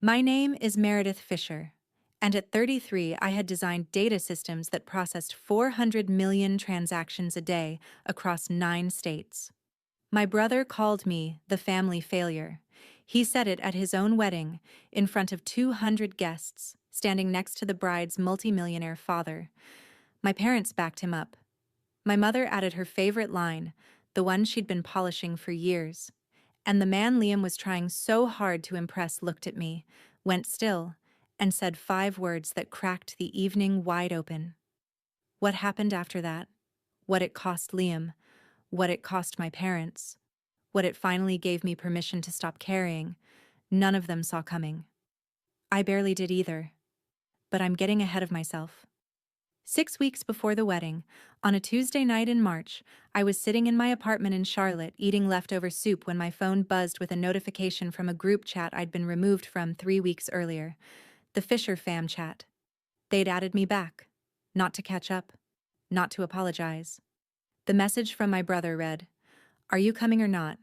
My name is Meredith Fisher, and at 33, I had designed data systems that processed 400 million transactions a day across 9 states. My brother called me the family failure. He said it at his own wedding, in front of 200 guests, standing next to the bride's multimillionaire father. My parents backed him up. My mother added her favorite line, the one she'd been polishing for years. And the man Liam was trying so hard to impress looked at me, went still, and said 5 words that cracked the evening wide open. What happened after that? What it cost Liam? What it cost my parents? What it finally gave me permission to stop caring? None of them saw coming. I barely did either. But I'm getting ahead of myself. 6 weeks before the wedding, on a Tuesday night in March, I was sitting in my apartment in Charlotte eating leftover soup when my phone buzzed with a notification from a group chat I'd been removed from 3 weeks earlier. The Fisher fam chat. They'd added me back. Not to catch up. Not to apologize. The message from my brother read, "Are you coming or not?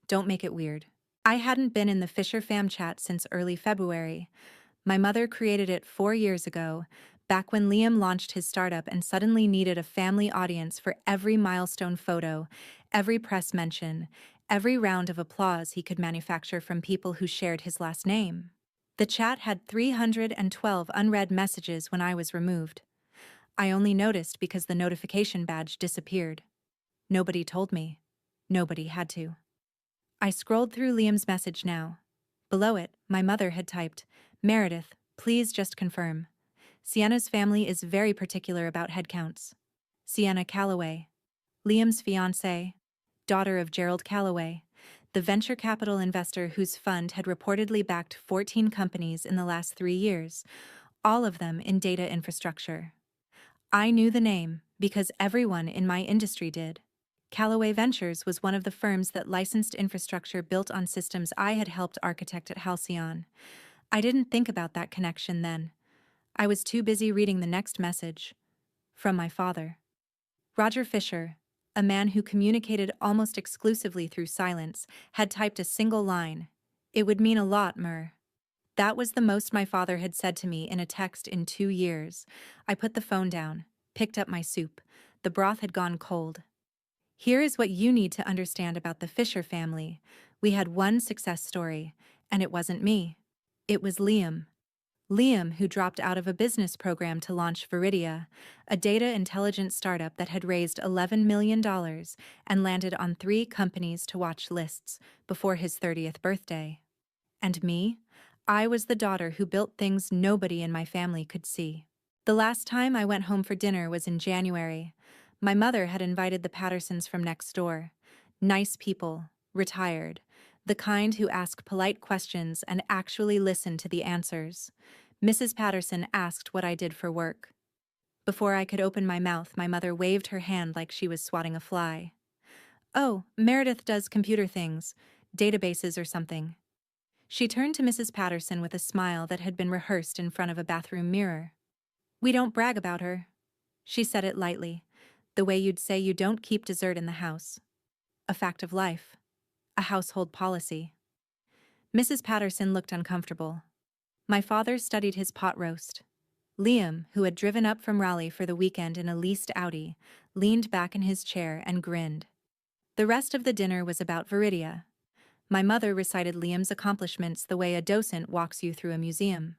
Don't make it weird." I hadn't been in the Fisher fam chat since early February. My mother created it 4 years ago, back when Liam launched his startup and suddenly needed a family audience for every milestone photo, every press mention, every round of applause he could manufacture from people who shared his last name. The chat had 312 unread messages when I was removed. I only noticed because the notification badge disappeared. Nobody told me. Nobody had to. I scrolled through Liam's message now. Below it, my mother had typed, "Meredith, please just confirm. Sienna's family is very particular about headcounts. Sienna Calloway, Liam's fiancée, daughter of Gerald Calloway, the venture capital investor whose fund had reportedly backed 14 companies in the last 3 years, all of them in data infrastructure. I knew the name because everyone in my industry did. Callaway Ventures was one of the firms that licensed infrastructure built on systems I had helped architect at Halcyon. I didn't think about that connection then. I was too busy reading the next message. From my father. Roger Fisher, a man who communicated almost exclusively through silence, had typed a single line. "It would mean a lot, Mur." That was the most my father had said to me in a text in 2 years. I put the phone down, picked up my soup. The broth had gone cold. Here is what you need to understand about the Fisher family. We had one success story, and it wasn't me. It was Liam. Liam, who dropped out of a business program to launch Viridia, a data intelligence startup that had raised $11 million and landed on 3 companies to watch lists before his 30th birthday. And me? I was the daughter who built things nobody in my family could see. The last time I went home for dinner was in January. My mother had invited the Pattersons from next door. Nice people, retired, the kind who ask polite questions and actually listen to the answers. Mrs. Patterson asked what I did for work. Before I could open my mouth, my mother waved her hand like she was swatting a fly. "Oh, Meredith does computer things, databases or something." She turned to Mrs. Patterson with a smile that had been rehearsed in front of a bathroom mirror. "We don't brag about her." She said it lightly, the way you'd say you don't keep dessert in the house. A fact of life. A household policy. Mrs. Patterson looked uncomfortable. My father studied his pot roast. Liam, who had driven up from Raleigh for the weekend in a leased Audi, leaned back in his chair and grinned. The rest of the dinner was about Viridia. My mother recited Liam's accomplishments the way a docent walks you through a museum.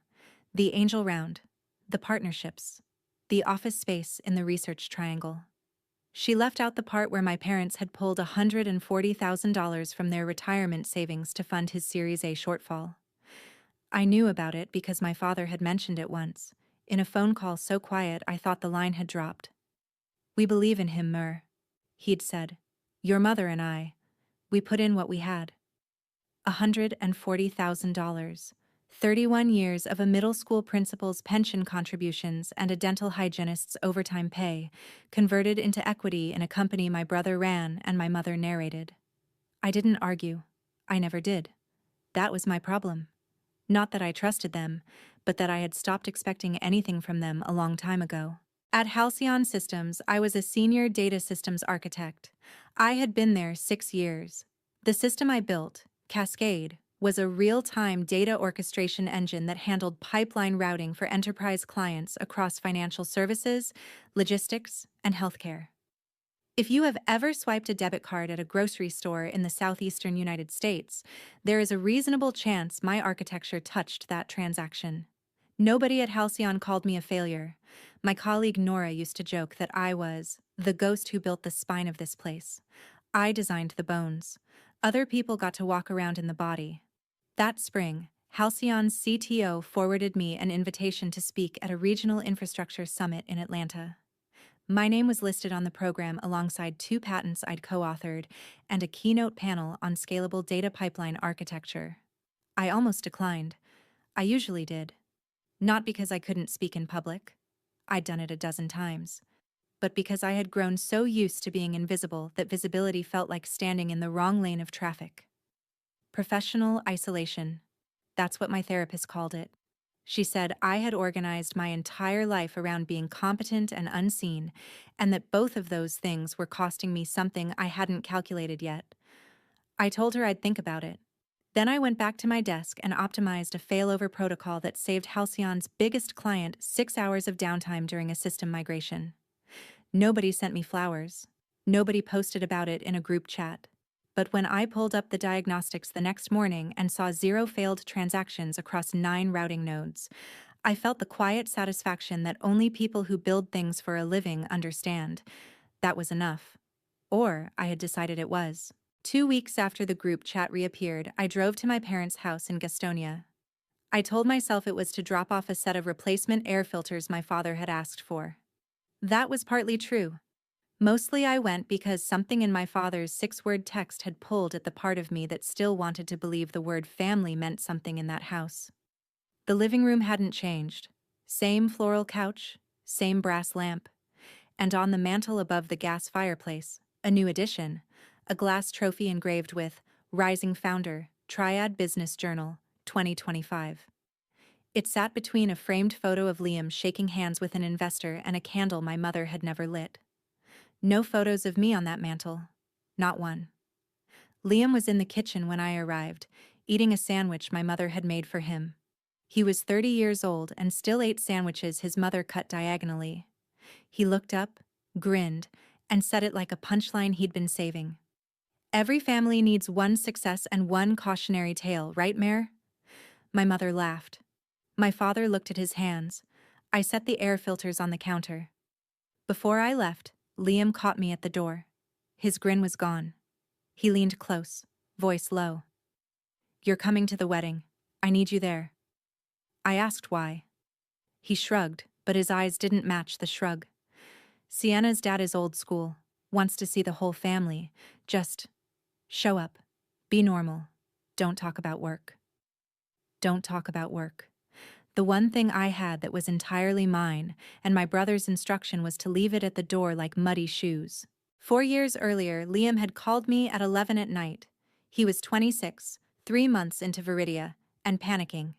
The angel round, the partnerships, the office space in the research triangle. She left out the part where my parents had pulled $140,000 from their retirement savings to fund his Series A shortfall. I knew about it because my father had mentioned it once, in a phone call so quiet I thought the line had dropped. "We believe in him, Mur," he'd said. "Your mother and I. We put in what we had." $140,000. 31 years of a middle school principal's pension contributions and a dental hygienist's overtime pay, converted into equity in a company my brother ran and my mother narrated. I didn't argue. I never did. That was my problem. Not that I trusted them, but that I had stopped expecting anything from them a long time ago. At Halcyon Systems, I was a senior data systems architect. I had been there 6 years. The system I built, Cascade, was a real-time data orchestration engine that handled pipeline routing for enterprise clients across financial services, logistics, and healthcare. If you have ever swiped a debit card at a grocery store in the southeastern United States, there is a reasonable chance my architecture touched that transaction. Nobody at Halcyon called me a failure. My colleague Nora used to joke that I was the ghost who built the spine of this place. I designed the bones. Other people got to walk around in the body. That spring, Halcyon's CTO forwarded me an invitation to speak at a regional infrastructure summit in Atlanta. My name was listed on the program alongside 2 patents I'd co-authored and a keynote panel on scalable data pipeline architecture. I almost declined. I usually did. Not because I couldn't speak in public. I'd done it a dozen times. But because I had grown so used to being invisible that visibility felt like standing in the wrong lane of traffic. Professional isolation. That's what my therapist called it. She said I had organized my entire life around being competent and unseen, and that both of those things were costing me something I hadn't calculated yet. I told her I'd think about it. Then I went back to my desk and optimized a failover protocol that saved Halcyon's biggest client 6 hours of downtime during a system migration. Nobody sent me flowers. Nobody posted about it in a group chat. But when I pulled up the diagnostics the next morning and saw 0 failed transactions across 9 routing nodes, I felt the quiet satisfaction that only people who build things for a living understand. That was enough. Or I had decided it was. 2 weeks after the group chat reappeared, I drove to my parents' house in Gastonia. I told myself it was to drop off a set of replacement air filters my father had asked for. That was partly true. Mostly I went because something in my father's 6-word text had pulled at the part of me that still wanted to believe the word family meant something in that house. The living room hadn't changed. Same floral couch, same brass lamp. And on the mantel above the gas fireplace, a new addition, a glass trophy engraved with Rising Founder, Triad Business Journal, 2025. It sat between a framed photo of Liam shaking hands with an investor and a candle my mother had never lit. No photos of me on that mantel. Not one. Liam was in the kitchen when I arrived, eating a sandwich my mother had made for him. He was 30 years old and still ate sandwiches his mother cut diagonally. He looked up, grinned, and said it like a punchline he'd been saving. Every family needs one success and one cautionary tale, right, Mare? My mother laughed. My father looked at his hands. I set the air filters on the counter. Before I left, Liam caught me at the door. His grin was gone. He leaned close, voice low. "You're coming to the wedding. I need you there." I asked why. He shrugged, but his eyes didn't match the shrug. Sienna's dad is old school, wants to see the whole family. Just show up. Be normal. Don't talk about work. Don't talk about work. The one thing I had that was entirely mine, and my brother's instruction was to leave it at the door like muddy shoes. 4 years earlier, Liam had called me at 11 at night. He was 26, 3 months into Viridia, and panicking.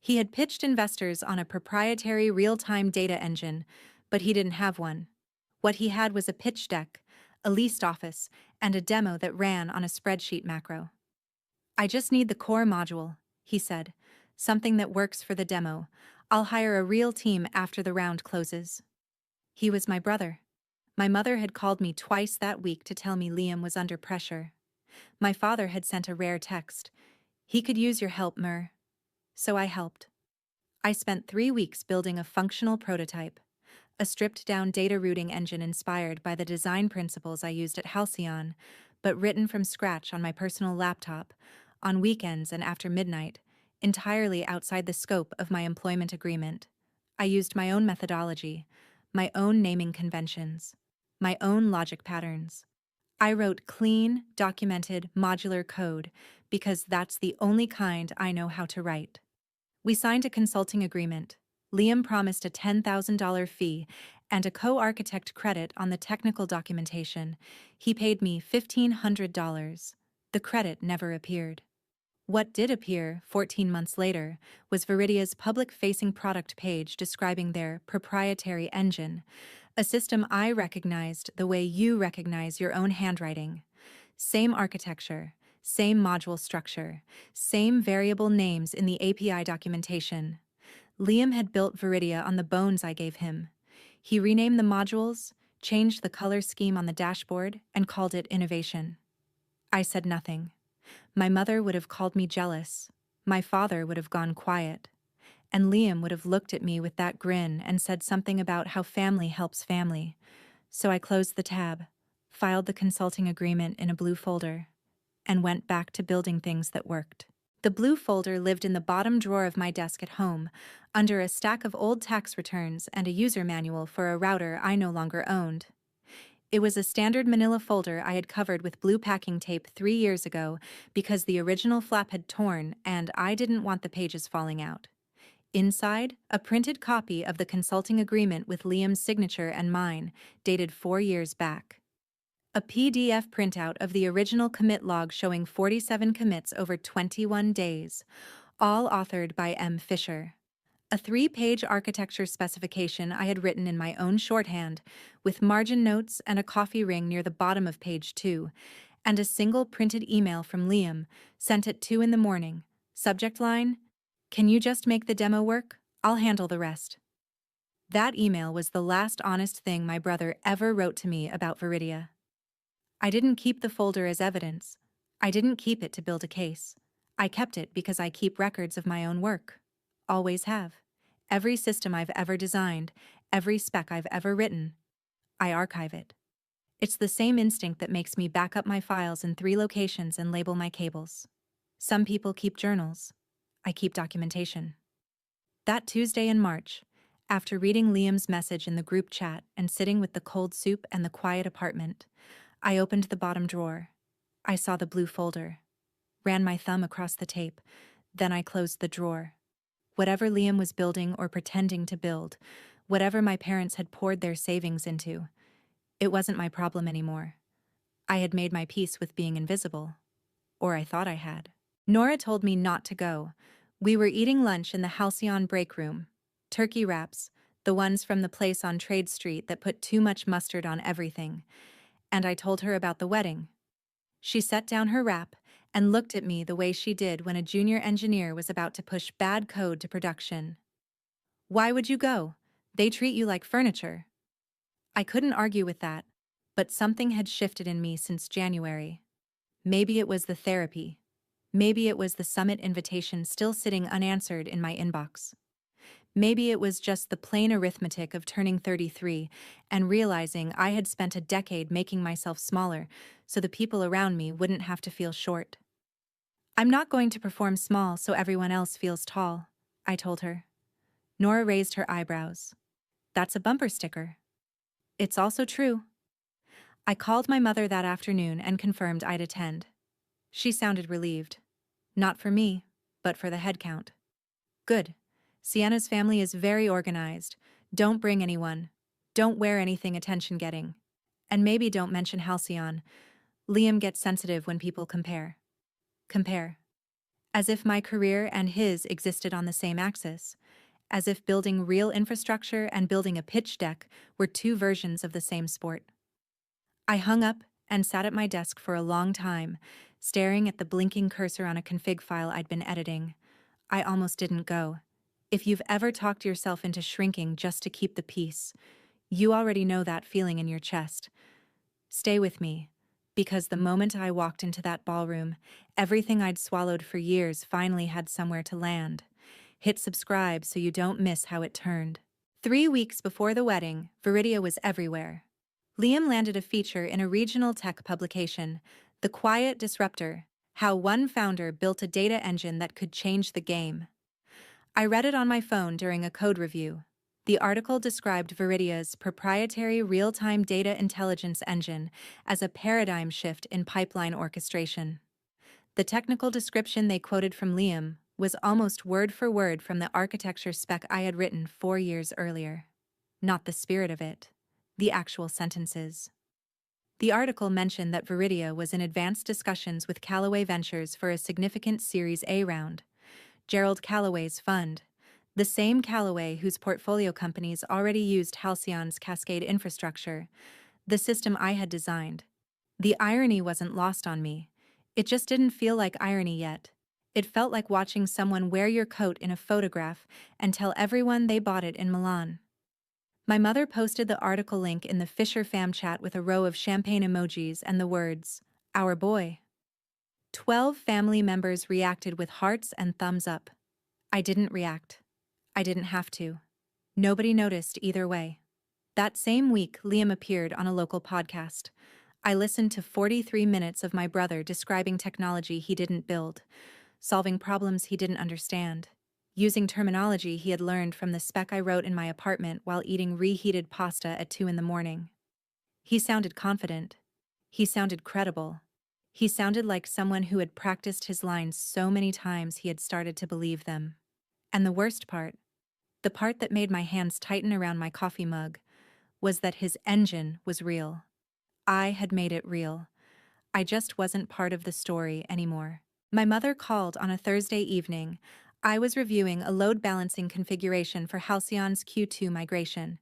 He had pitched investors on a proprietary real-time data engine, but he didn't have one. What he had was a pitch deck, a leased office, and a demo that ran on a spreadsheet macro. "I just need the core module," he said. "Something that works for the demo. I'll hire a real team after the round closes." He was my brother. My mother had called me twice that week to tell me Liam was under pressure. My father had sent a rare text. "He could use your help, Mur." So I helped. I spent 3 weeks building a functional prototype, a stripped-down data routing engine inspired by the design principles I used at Halcyon, but written from scratch on my personal laptop, on weekends and after midnight, entirely outside the scope of my employment agreement. I used my own methodology, my own naming conventions, my own logic patterns. I wrote clean, documented, modular code because that's the only kind I know how to write. We signed a consulting agreement. Liam promised a $10,000 fee and a co-architect credit on the technical documentation. He paid me $1,500. The credit never appeared. What did appear 14 months later was Viridia's public-facing product page describing their proprietary engine, a system I recognized the way you recognize your own handwriting. Same architecture, Same module structure, same variable names in the API documentation. Liam had built Viridia on the bones I gave him. He renamed the modules, changed the color scheme on the dashboard, and called it innovation. I said nothing. My mother would have called me jealous. My father would have gone quiet. And Liam would have looked at me with that grin and said something about how family helps family. So I closed the tab, filed the consulting agreement in a blue folder, and went back to building things that worked. The blue folder lived in the bottom drawer of my desk at home, under a stack of old tax returns and a user manual for a router I no longer owned. It was a standard manila folder I had covered with blue packing tape 3 years ago because the original flap had torn and I didn't want the pages falling out. Inside, a printed copy of the consulting agreement with Liam's signature and mine, dated 4 years back. A PDF printout of the original commit log showing 47 commits over 21 days, all authored by M. Fisher. A 3-page architecture specification I had written in my own shorthand, with margin notes and a coffee ring near the bottom of page 2, and a single printed email from Liam, sent at 2 in the morning. Subject line: "Can you just make the demo work? I'll handle the rest." That email was the last honest thing my brother ever wrote to me about Viridia. I didn't keep the folder as evidence. I didn't keep it to build a case. I kept it because I keep records of my own work. Always have. Every system I've ever designed, every spec I've ever written, I archive it. It's the same instinct that makes me back up my files in 3 locations and label my cables. Some people keep journals. I keep documentation. That Tuesday in March, after reading Liam's message in the group chat and sitting with the cold soup and the quiet apartment, I opened the bottom drawer. I saw the blue folder, ran my thumb across the tape, then I closed the drawer. Whatever Liam was building or pretending to build, whatever my parents had poured their savings into, it wasn't my problem anymore. I had made my peace with being invisible. Or I thought I had. Nora told me not to go. We were eating lunch in the Halcyon break room. Turkey wraps, the ones from the place on Trade Street that put too much mustard on everything. And I told her about the wedding. She set down her wrap and looked at me the way she did when a junior engineer was about to push bad code to production. "Why would you go? They treat you like furniture." I couldn't argue with that, but something had shifted in me since January. Maybe it was the therapy. Maybe it was the summit invitation still sitting unanswered in my inbox. Maybe it was just the plain arithmetic of turning 33 and realizing I had spent a decade making myself smaller so the people around me wouldn't have to feel short. "I'm not going to perform small so everyone else feels tall," I told her. Nora raised her eyebrows. "That's a bumper sticker." "It's also true." I called my mother that afternoon and confirmed I'd attend. She sounded relieved. Not for me, but for the head count. "Good. Sienna's family is very organized. Don't bring anyone. Don't wear anything attention-getting. And maybe don't mention Halcyon. Liam gets sensitive when people compare." Compare. As if my career and his existed on the same axis. As if building real infrastructure and building a pitch deck were 2 versions of the same sport. I hung up and sat at my desk for a long time, staring at the blinking cursor on a config file I'd been editing. I almost didn't go. If you've ever talked yourself into shrinking just to keep the peace, you already know that feeling in your chest. Stay with me, because the moment I walked into that ballroom, everything I'd swallowed for years finally had somewhere to land. Hit subscribe so you don't miss how it turned. 3 weeks before the wedding, Viridia was everywhere. Liam landed a feature in a regional tech publication, The Quiet Disruptor: How One Founder Built a Data Engine That Could Change the Game. I read it on my phone during a code review. The article described Viridia's proprietary real-time data intelligence engine as a paradigm shift in pipeline orchestration. The technical description they quoted from Liam was almost word for word from the architecture spec I had written 4 years earlier. Not the spirit of it, the actual sentences. The article mentioned that Viridia was in advanced discussions with Callaway Ventures for a significant Series A round. Gerald Callaway's fund, the same Callaway whose portfolio companies already used Halcyon's Cascade infrastructure, the system I had designed. The irony wasn't lost on me. It just didn't feel like irony yet. It felt like watching someone wear your coat in a photograph and tell everyone they bought it in Milan. My mother posted the article link in the Fisher fam chat with a row of champagne emojis and the words, "Our boy." 12 family members reacted with hearts and thumbs up. I didn't react. I didn't have to. Nobody noticed either way. That same week, Liam appeared on a local podcast. I listened to 43 minutes of my brother describing technology he didn't build, solving problems he didn't understand, using terminology he had learned from the spec I wrote in my apartment while eating reheated pasta at 2 in the morning. He sounded confident. He sounded credible. He sounded like someone who had practiced his lines so many times he had started to believe them. And the worst part, the part that made my hands tighten around my coffee mug, was that his engine was real. I had made it real. I just wasn't part of the story anymore. My mother called on a Thursday evening. I was reviewing a load balancing configuration for Halcyon's Q2 migration.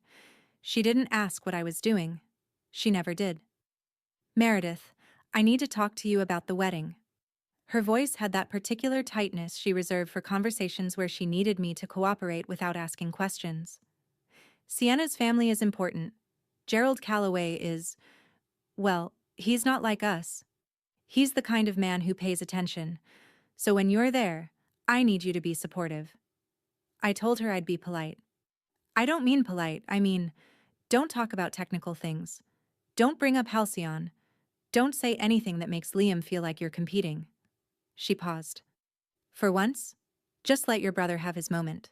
She didn't ask what I was doing. She never did. "Meredith, I need to talk to you about the wedding." Her voice had that particular tightness she reserved for conversations where she needed me to cooperate without asking questions. "Sienna's family is important. Gerald Calloway is, well, he's not like us. He's the kind of man who pays attention. So when you're there, I need you to be supportive." I told her I'd be polite. "I don't mean polite, I mean, don't talk about technical things. Don't bring up Halcyon. Don't say anything that makes Liam feel like you're competing." She paused. "For once, just let your brother have his moment."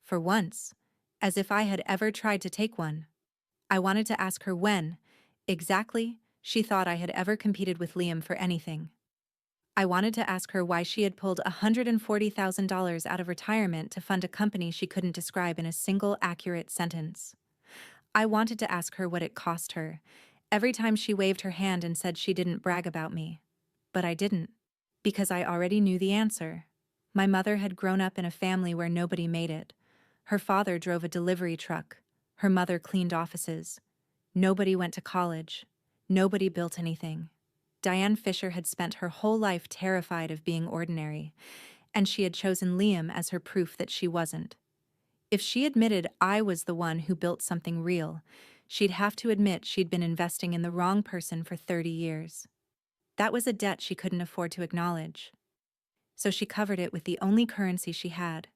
For once, as if I had ever tried to take one. I wanted to ask her when, exactly, she thought I had ever competed with Liam for anything. I wanted to ask her why she had pulled $140,000 out of retirement to fund a company she couldn't describe in a single accurate sentence. I wanted to ask her what it cost her, every time she waved her hand and said she didn't brag about me. But I didn't, because I already knew the answer. My mother had grown up in a family where nobody made it. Her father drove a delivery truck. Her mother cleaned offices. Nobody went to college. Nobody built anything. Diane Fisher had spent her whole life terrified of being ordinary, and she had chosen Liam as her proof that she wasn't. If she admitted I was the one who built something real, she'd have to admit she'd been investing in the wrong person for 30 years. That was a debt she couldn't afford to acknowledge. So she covered it with the only currency she had: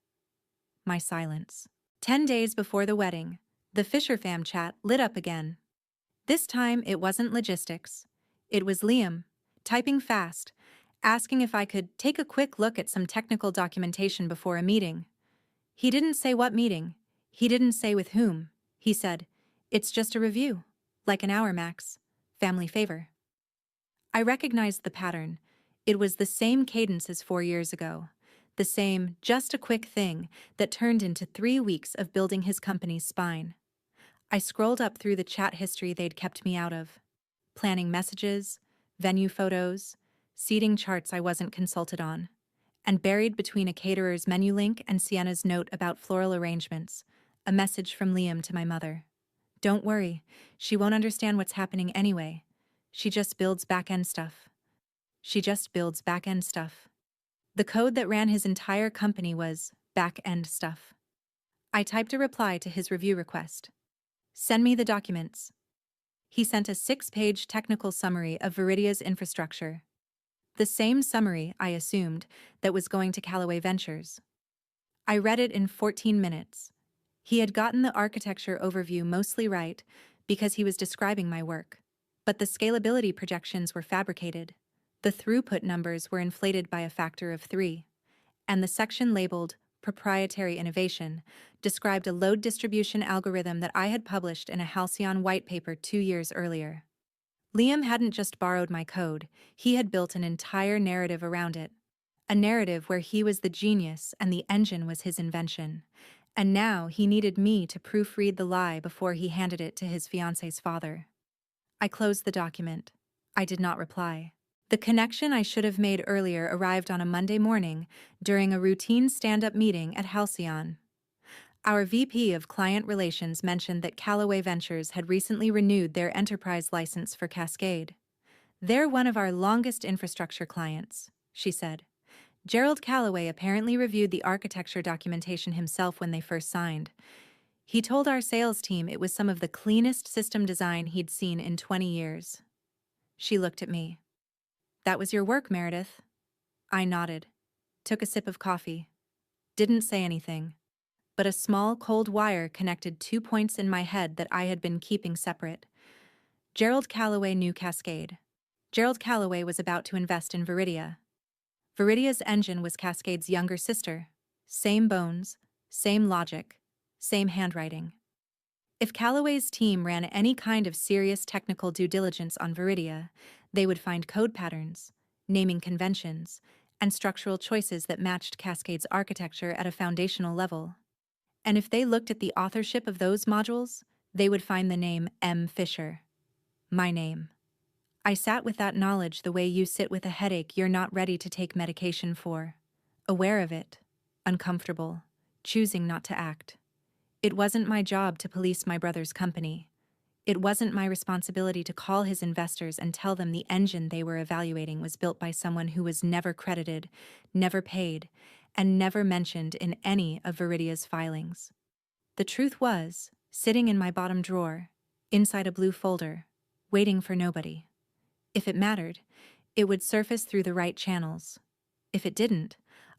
my silence. 10 days before the wedding, the Fisher fam chat lit up again. This time it wasn't logistics. It was Liam, typing fast, asking if I could take a quick look at some technical documentation before a meeting. He didn't say what meeting. He didn't say with whom. He said, "It's just a review. Like an hour max. Family favor." I recognized the pattern. It was the same cadence as 4 years ago. The same, just a quick thing that turned into 3 weeks of building his company's spine. I scrolled up through the chat history they'd kept me out of. Planning messages, venue photos, seating charts I wasn't consulted on. And buried between a caterer's menu link and Sienna's note about floral arrangements, a message from Liam to my mother. "Don't worry, she won't understand what's happening anyway. She just builds back-end stuff. She just builds back-end stuff." The code that ran his entire company was back-end stuff. I typed a reply to his review request. "Send me the documents." He sent a 6-page technical summary of Viridia's infrastructure. The same summary, I assumed, that was going to Callaway Ventures. I read it in 14 minutes. He had gotten the architecture overview mostly right because he was describing my work. But the scalability projections were fabricated. The throughput numbers were inflated by a factor of 3. And the section labeled Proprietary Innovation described a load distribution algorithm that I had published in a Halcyon white paper 2 years earlier. Liam hadn't just borrowed my code, he had built an entire narrative around it. A narrative where he was the genius and the engine was his invention. And now he needed me to proofread the lie before he handed it to his fiancé's father. I closed the document. I did not reply. The connection I should have made earlier arrived on a Monday morning during a routine stand-up meeting at Halcyon. Our VP of Client Relations mentioned that Callaway Ventures had recently renewed their enterprise license for Cascade. They're one of our longest infrastructure clients, she said. Gerald Calloway apparently reviewed the architecture documentation himself when they first signed. He told our sales team it was some of the cleanest system design he'd seen in 20 years. She looked at me. That was your work, Meredith. I nodded, took a sip of coffee, didn't say anything, but a small cold wire connected 2 points in my head that I had been keeping separate. Gerald Calloway knew Cascade. Gerald Calloway was about to invest in Viridia. Viridia's engine was Cascade's younger sister. Same bones, same logic, same handwriting. If Calloway's team ran any kind of serious technical due diligence on Viridia, they would find code patterns, naming conventions, and structural choices that matched Cascade's architecture at a foundational level. And if they looked at the authorship of those modules, they would find the name M. Fisher. My name. I sat with that knowledge the way you sit with a headache you're not ready to take medication for. Aware of it, uncomfortable, choosing not to act. It wasn't my job to police my brother's company. It wasn't my responsibility to call his investors and tell them the engine they were evaluating was built by someone who was never credited, never paid, and never mentioned in any of Viridia's filings. The truth was, sitting in my bottom drawer, inside a blue folder, waiting for nobody. If it mattered, it would surface through the right channels. If it didn't,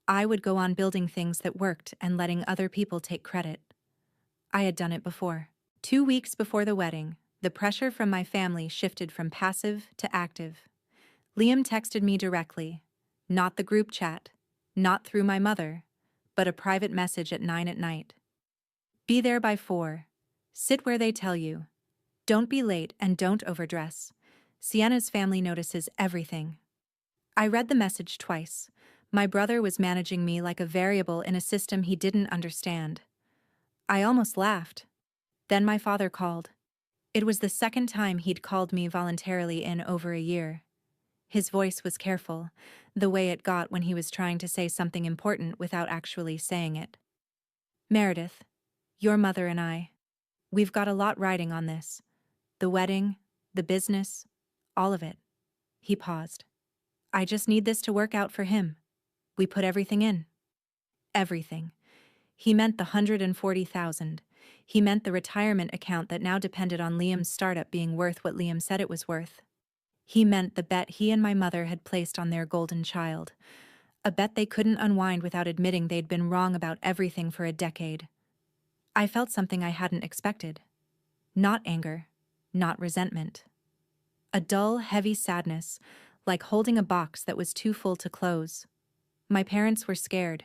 I would go on building things that worked and letting other people take credit. I had done it before. 2 weeks before the wedding, the pressure from my family shifted from passive to active. Liam texted me directly, not the group chat, not through my mother, but a private message at 9 at night. Be there by 4. Sit where they tell you. Don't be late and don't overdress. Sienna's family notices everything. I read the message twice. My brother was managing me like a variable in a system he didn't understand. I almost laughed. Then my father called. It was the second time he'd called me voluntarily in over a year. His voice was careful, the way it got when he was trying to say something important without actually saying it. Meredith, your mother and I, we've got a lot riding on this. The wedding, the business, all of it. He paused. I just need this to work out for him. We put everything in. Everything. He meant the $140,000. He meant the retirement account that now depended on Liam's startup being worth what Liam said it was worth. He meant the bet he and my mother had placed on their golden child. A bet they couldn't unwind without admitting they'd been wrong about everything for a decade. I felt something I hadn't expected. Not anger, not resentment. A dull, heavy sadness, like holding a box that was too full to close. My parents were scared.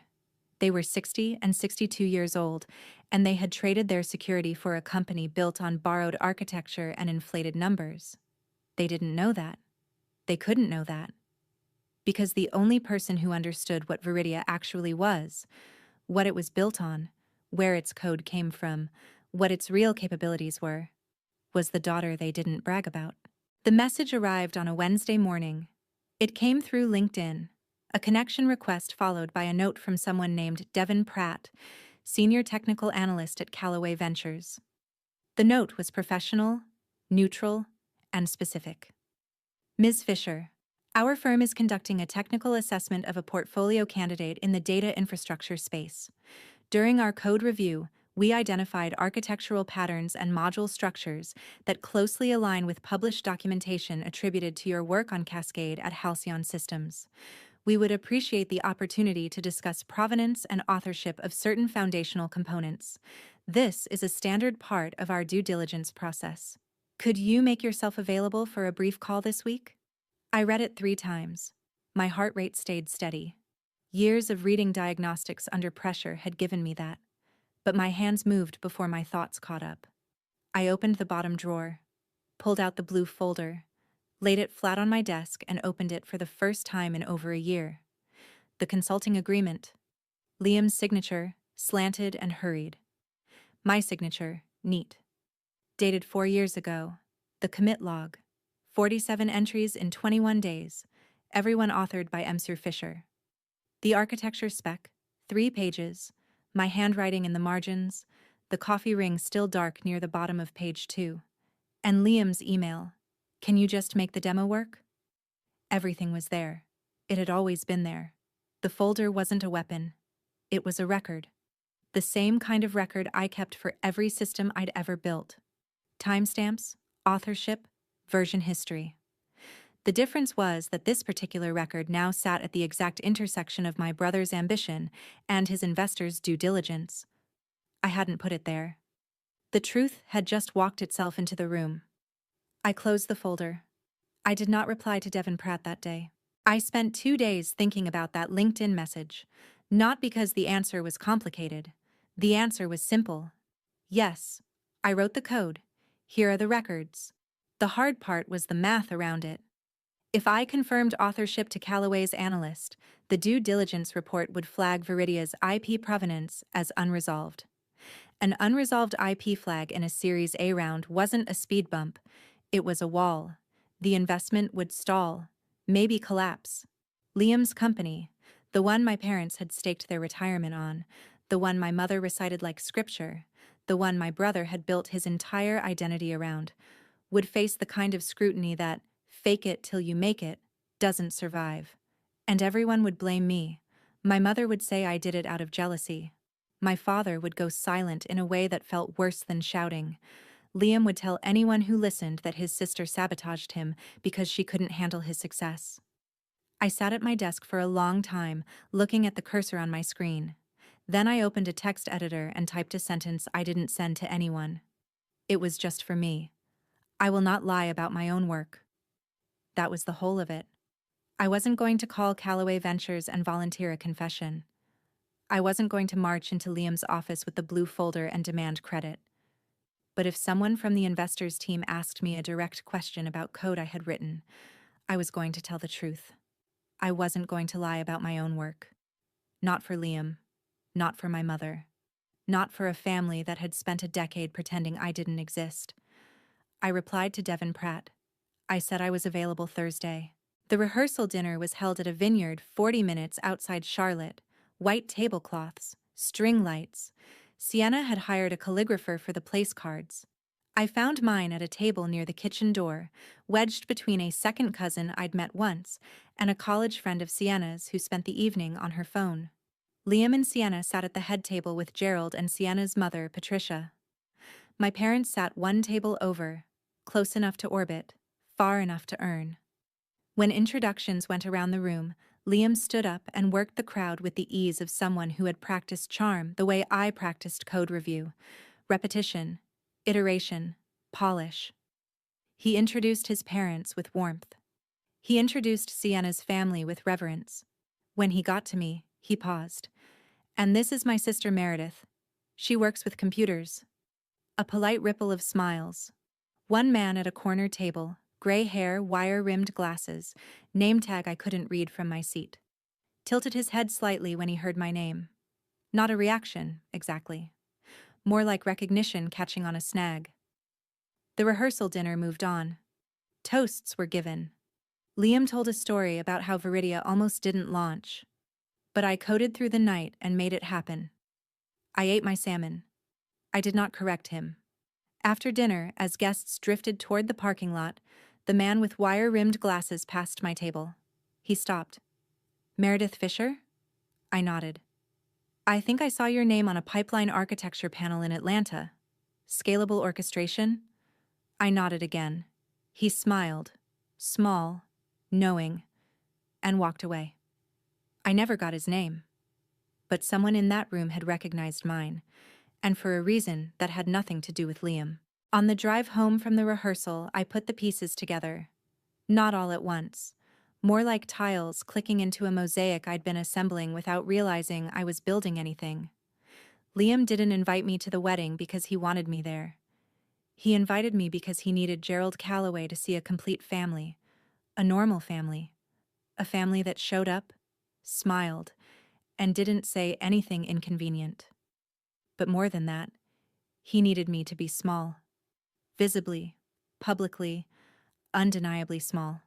They were 60 and 62 years old, and they had traded their security for a company built on borrowed architecture and inflated numbers. They didn't know that. They couldn't know that. Because the only person who understood what Viridia actually was, what it was built on, where its code came from, what its real capabilities were, was the daughter they didn't brag about. The message arrived on a Wednesday morning. It came through LinkedIn. A connection request followed by a note from someone named Devin Pratt, Senior Technical Analyst at Calloway Ventures. The note was professional, neutral, and specific. Ms. Fisher, our firm is conducting a technical assessment of a portfolio candidate in the data infrastructure space. During our code review, we identified architectural patterns and module structures that closely align with published documentation attributed to your work on Cascade at Halcyon Systems. We would appreciate the opportunity to discuss provenance and authorship of certain foundational components. This is a standard part of our due diligence process. Could you make yourself available for a brief call this week? I read it 3 times. My heart rate stayed steady. Years of reading diagnostics under pressure had given me that, but my hands moved before my thoughts caught up. I opened the bottom drawer, pulled out the blue folder, laid it flat on my desk and opened it for the first time in over a year. The consulting agreement. Liam's signature, slanted and hurried. My signature, neat. Dated 4 years ago. The commit log. 47 entries in 21 days. Everyone authored by Mr. Fisher. The architecture spec, 3 pages. My handwriting in the margins. The coffee ring still dark near the bottom of page 2. And Liam's email. Can you just make the demo work? Everything was there. It had always been there. The folder wasn't a weapon. It was a record. The same kind of record I kept for every system I'd ever built. Timestamps, authorship, version history. The difference was that this particular record now sat at the exact intersection of my brother's ambition and his investor's due diligence. I hadn't put it there. The truth had just walked itself into the room. I closed the folder. I did not reply to Devin Pratt that day. I spent 2 days thinking about that LinkedIn message, not because the answer was complicated. The answer was simple. Yes, I wrote the code. Here are the records. The hard part was the math around it. If I confirmed authorship to Callaway's analyst, the due diligence report would flag Viridia's IP provenance as unresolved. An unresolved IP flag in a Series A round wasn't a speed bump, it was a wall. The investment would stall, maybe collapse. Liam's company, the one my parents had staked their retirement on, the one my mother recited like scripture, the one my brother had built his entire identity around, would face the kind of scrutiny that, fake it till you make it, doesn't survive. And everyone would blame me. My mother would say I did it out of jealousy. My father would go silent in a way that felt worse than shouting. Liam would tell anyone who listened that his sister sabotaged him because she couldn't handle his success. I sat at my desk for a long time, looking at the cursor on my screen. Then I opened a text editor and typed a sentence I didn't send to anyone. It was just for me. I will not lie about my own work. That was the whole of it. I wasn't going to call Callaway Ventures and volunteer a confession. I wasn't going to march into Liam's office with the blue folder and demand credit. But if someone from the investors team asked me a direct question about code I had written, I was going to tell the truth. I wasn't going to lie about my own work. Not for Liam. Not for my mother. Not for a family that had spent a decade pretending I didn't exist. I replied to Devin Pratt. I said I was available Thursday. The rehearsal dinner was held at a vineyard 40 minutes outside Charlotte. White tablecloths, string lights. Sienna had hired a calligrapher for the place cards. I found mine at a table near the kitchen door, wedged between a second cousin I'd met once and a college friend of Sienna's who spent the evening on her phone. Liam and Sienna sat at the head table with Gerald and Sienna's mother, Patricia. My parents sat one table over, close enough to orbit, far enough to earn. When introductions went around the room, Liam stood up and worked the crowd with the ease of someone who had practiced charm the way I practiced code review. Repetition, iteration, polish. He introduced his parents with warmth. He introduced Sienna's family with reverence. When he got to me, he paused. And this is my sister Meredith. She works with computers. A polite ripple of smiles. One man at a corner table, gray hair, wire-rimmed glasses, name tag I couldn't read from my seat. Tilted his head slightly when he heard my name. Not a reaction, exactly. More like recognition catching on a snag. The rehearsal dinner moved on. Toasts were given. Liam told a story about how Viridia almost didn't launch. But I coded through the night and made it happen. I ate my salmon. I did not correct him. After dinner, as guests drifted toward the parking lot, the man with wire-rimmed glasses passed my table. He stopped. Meredith Fisher? I nodded. I think I saw your name on a pipeline architecture panel in Atlanta. Scalable orchestration? I nodded again. He smiled, small, knowing, and walked away. I never got his name. But someone in that room had recognized mine, and for a reason that had nothing to do with Liam. On the drive home from the rehearsal, I put the pieces together. Not all at once. More like tiles clicking into a mosaic I'd been assembling without realizing I was building anything. Liam didn't invite me to the wedding because he wanted me there. He invited me because he needed Gerald Callaway to see a complete family. A normal family. A family that showed up, smiled, and didn't say anything inconvenient. But more than that, he needed me to be small. Visibly, publicly, undeniably small.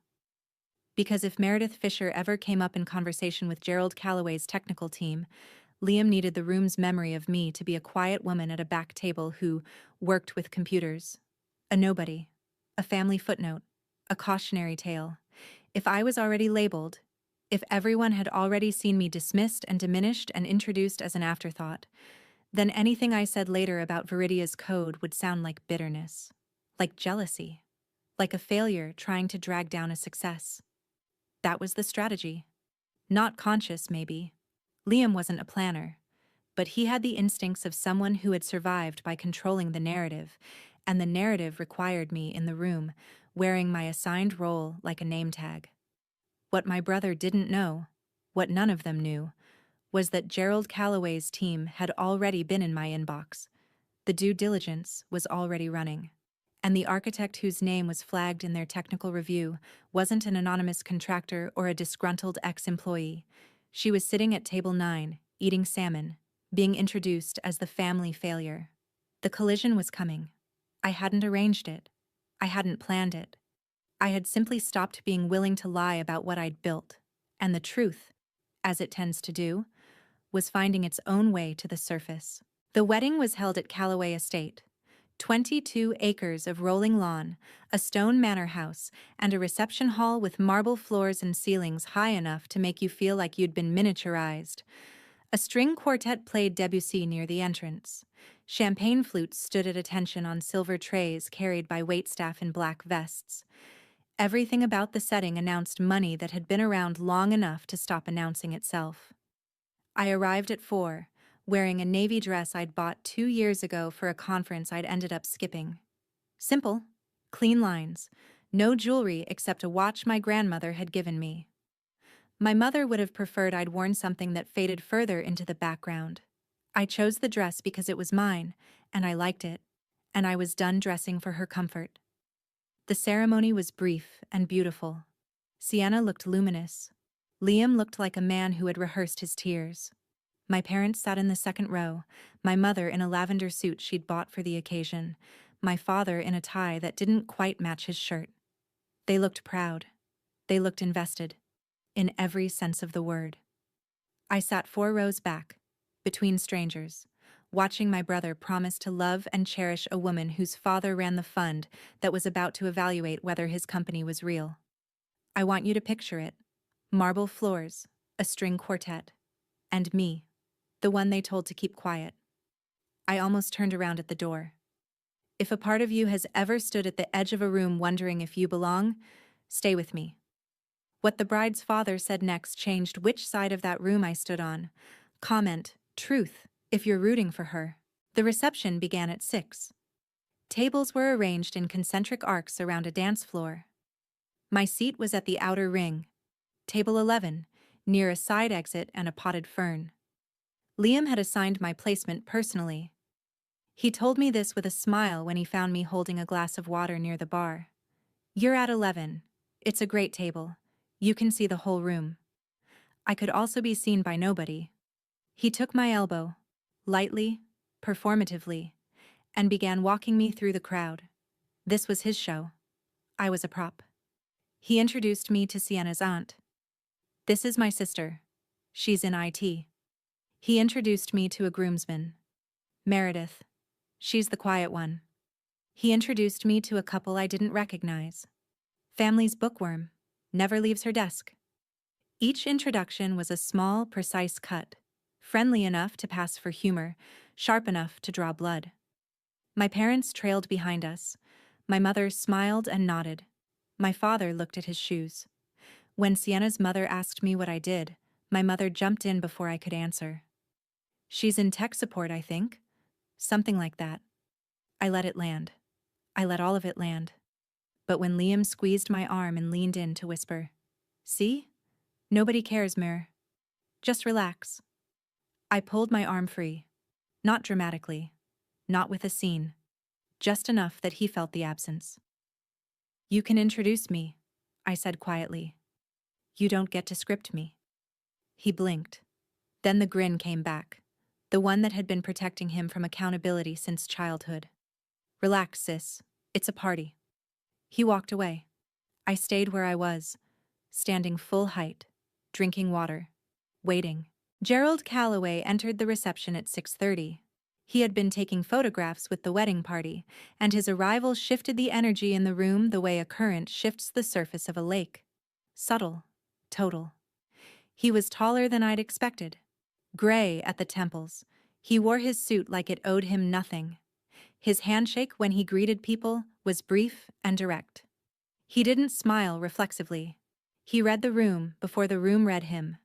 Because if Meredith Fisher ever came up in conversation with Gerald Callaway's technical team, Liam needed the room's memory of me to be a quiet woman at a back table who worked with computers. A nobody. A family footnote. A cautionary tale. If I was already labeled, if everyone had already seen me dismissed and diminished and introduced as an afterthought, then anything I said later about Viridia's code would sound like bitterness, like jealousy, like a failure trying to drag down a success. That was the strategy. Not conscious, maybe. Liam wasn't a planner, but he had the instincts of someone who had survived by controlling the narrative, and the narrative required me in the room, wearing my assigned role like a name tag. What my brother didn't know, what none of them knew, was that Gerald Calloway's team had already been in my inbox. The due diligence was already running. And the architect whose name was flagged in their technical review wasn't an anonymous contractor or a disgruntled ex-employee. She was sitting at table 9, eating salmon, being introduced as the family failure. The collision was coming. I hadn't arranged it. I hadn't planned it. I had simply stopped being willing to lie about what I'd built, and the truth, as it tends to do, was finding its own way to the surface. The wedding was held at Calloway Estate. 22 acres of rolling lawn, a stone manor house, and a reception hall with marble floors and ceilings high enough to make you feel like you'd been miniaturized. A string quartet played Debussy near the entrance. Champagne flutes stood at attention on silver trays carried by waitstaff in black vests. Everything about the setting announced money that had been around long enough to stop announcing itself. I arrived at 4, wearing a navy dress I'd bought 2 years ago for a conference I'd ended up skipping. Simple, clean lines, no jewelry except a watch my grandmother had given me. My mother would have preferred I'd worn something that faded further into the background. I chose the dress because it was mine, and I liked it, and I was done dressing for her comfort. The ceremony was brief and beautiful. Sienna looked luminous. Liam looked like a man who had rehearsed his tears. My parents sat in the second row, my mother in a lavender suit she'd bought for the occasion, my father in a tie that didn't quite match his shirt. They looked proud. They looked invested, in every sense of the word. I sat 4 rows back, between strangers, watching my brother promise to love and cherish a woman whose father ran the fund that was about to evaluate whether his company was real. I want you to picture it. Marble floors, a string quartet, and me, the one they told to keep quiet. I almost turned around at the door. If a part of you has ever stood at the edge of a room wondering if you belong, stay with me. What the bride's father said next changed which side of that room I stood on. Comment, truth, if you're rooting for her. The reception began at 6. Tables were arranged in concentric arcs around a dance floor. My seat was at the outer ring, table 11, near a side exit and a potted fern. Liam had assigned my placement personally. He told me this with a smile when he found me holding a glass of water near the bar. You're at 11. It's a great table. You can see the whole room. I could also be seen by nobody. He took my elbow, lightly, performatively, and began walking me through the crowd. This was his show. I was a prop. He introduced me to Sienna's aunt. This is my sister. She's in IT. He introduced me to a groomsman. Meredith. She's the quiet one. He introduced me to a couple I didn't recognize. Family's bookworm. Never leaves her desk. Each introduction was a small, precise cut, friendly enough to pass for humor, sharp enough to draw blood. My parents trailed behind us. My mother smiled and nodded. My father looked at his shoes. When Sienna's mother asked me what I did, my mother jumped in before I could answer. She's in tech support, I think. Something like that. I let it land. I let all of it land. But when Liam squeezed my arm and leaned in to whisper, "See? Nobody cares, Mir. Just relax." I pulled my arm free. Not dramatically. Not with a scene. Just enough that he felt the absence. "You can introduce me," I said quietly. "You don't get to script me." He blinked. Then the grin came back, the one that had been protecting him from accountability since childhood. "Relax, sis. It's a party." He walked away. I stayed where I was, standing full height, drinking water, waiting. Gerald Calloway entered the reception at 6:30. He had been taking photographs with the wedding party, and his arrival shifted the energy in the room the way a current shifts the surface of a lake. Subtle. Total. He was taller than I'd expected. Gray at the temples. He wore his suit like it owed him nothing. His handshake when he greeted people was brief and direct. He didn't smile reflexively. He read the room before the room read him.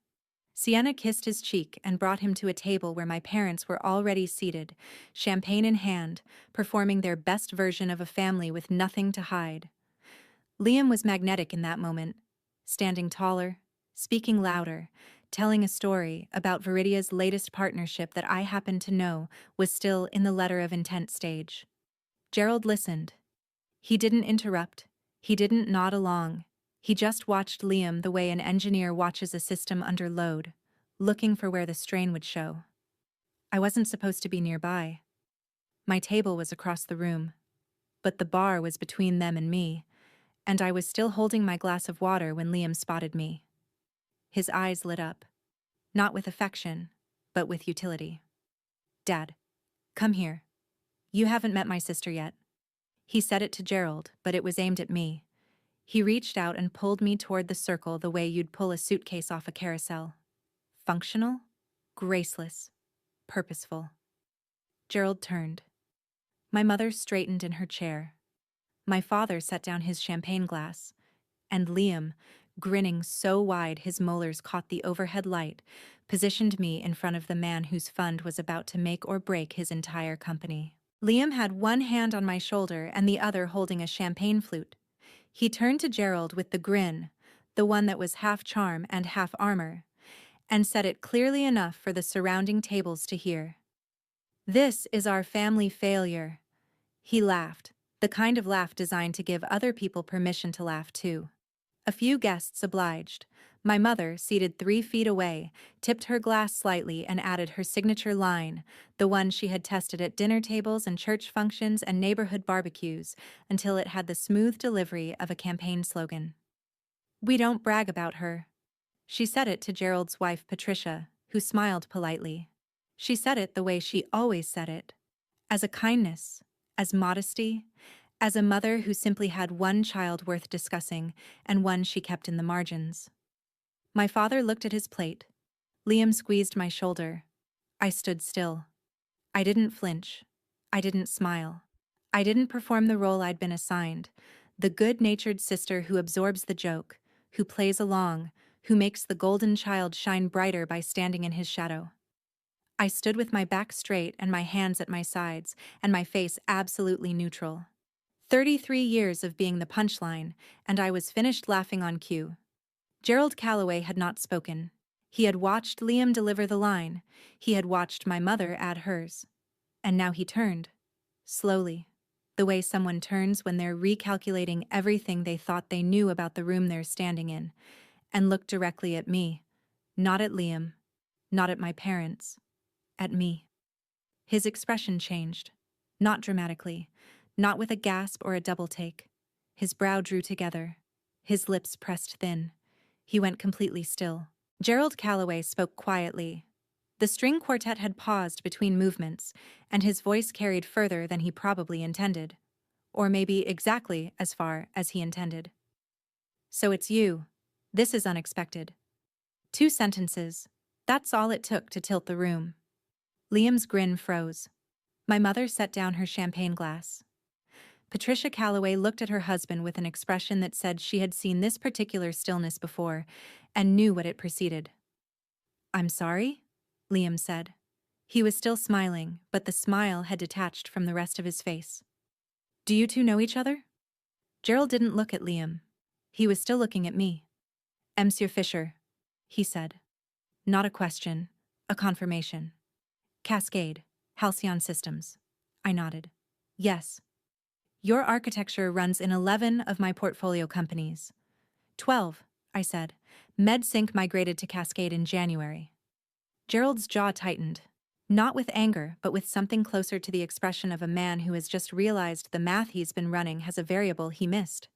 Sienna kissed his cheek and brought him to a table where my parents were already seated, champagne in hand, performing their best version of a family with nothing to hide. Liam was magnetic in that moment, standing taller, speaking louder, telling a story about Viridia's latest partnership that I happened to know was still in the letter of intent stage. Gerald listened. He didn't interrupt. He didn't nod along. He just watched Liam the way an engineer watches a system under load, looking for where the strain would show. I wasn't supposed to be nearby. My table was across the room, but the bar was between them and me, and I was still holding my glass of water when Liam spotted me. His eyes lit up, not with affection, but with utility. "Dad, come here. You haven't met my sister yet." He said it to Gerald, but it was aimed at me. He reached out and pulled me toward the circle the way you'd pull a suitcase off a carousel. Functional, graceless, purposeful. Gerald turned. My mother straightened in her chair. My father set down his champagne glass, and Liam, grinning so wide his molars caught the overhead light, positioned me in front of the man whose fund was about to make or break his entire company. Liam had one hand on my shoulder and the other holding a champagne flute. He turned to Gerald with the grin, the one that was half charm and half armor, and said it clearly enough for the surrounding tables to hear. "This is our family failure." He laughed, the kind of laugh designed to give other people permission to laugh too. A few guests obliged. My mother, seated 3 feet away, tipped her glass slightly and added her signature line, the one she had tested at dinner tables and church functions and neighborhood barbecues, until it had the smooth delivery of a campaign slogan. "We don't brag about her." She said it to Gerald's wife Patricia, who smiled politely. She said it the way she always said it, as a kindness, as modesty, as a mother who simply had one child worth discussing and one she kept in the margins. My father looked at his plate. Liam squeezed my shoulder. I stood still. I didn't flinch. I didn't smile. I didn't perform the role I'd been assigned, the good-natured sister who absorbs the joke, who plays along, who makes the golden child shine brighter by standing in his shadow. I stood with my back straight and my hands at my sides, and my face absolutely neutral. 33 years of being the punchline, and I was finished laughing on cue. Gerald Calloway had not spoken. He had watched Liam deliver the line. He had watched my mother add hers. And now he turned. Slowly. The way someone turns when they're recalculating everything they thought they knew about the room they're standing in, and looked directly at me. Not at Liam. Not at my parents. At me. His expression changed. Not dramatically. Not with a gasp or a double take. His brow drew together. His lips pressed thin. He went completely still. Gerald Calloway spoke quietly. The string quartet had paused between movements, and his voice carried further than he probably intended. Or maybe exactly as far as he intended. "So it's you. This is unexpected." 2 sentences. That's all it took to tilt the room. Liam's grin froze. My mother set down her champagne glass. Patricia Calloway looked at her husband with an expression that said she had seen this particular stillness before, and knew what it preceded. "I'm sorry?" Liam said. He was still smiling, but the smile had detached from the rest of his face. "Do you two know each other?" Gerald didn't look at Liam. He was still looking at me. "Monsieur Fisher," he said. Not a question, a confirmation. "Cascade, Halcyon Systems." I nodded. "Yes. Your architecture runs in 11 of my portfolio companies." 12, I said. MedSync migrated to Cascade in January. Gerald's jaw tightened. Not with anger, but with something closer to the expression of a man who has just realized the math he's been running has a variable he missed.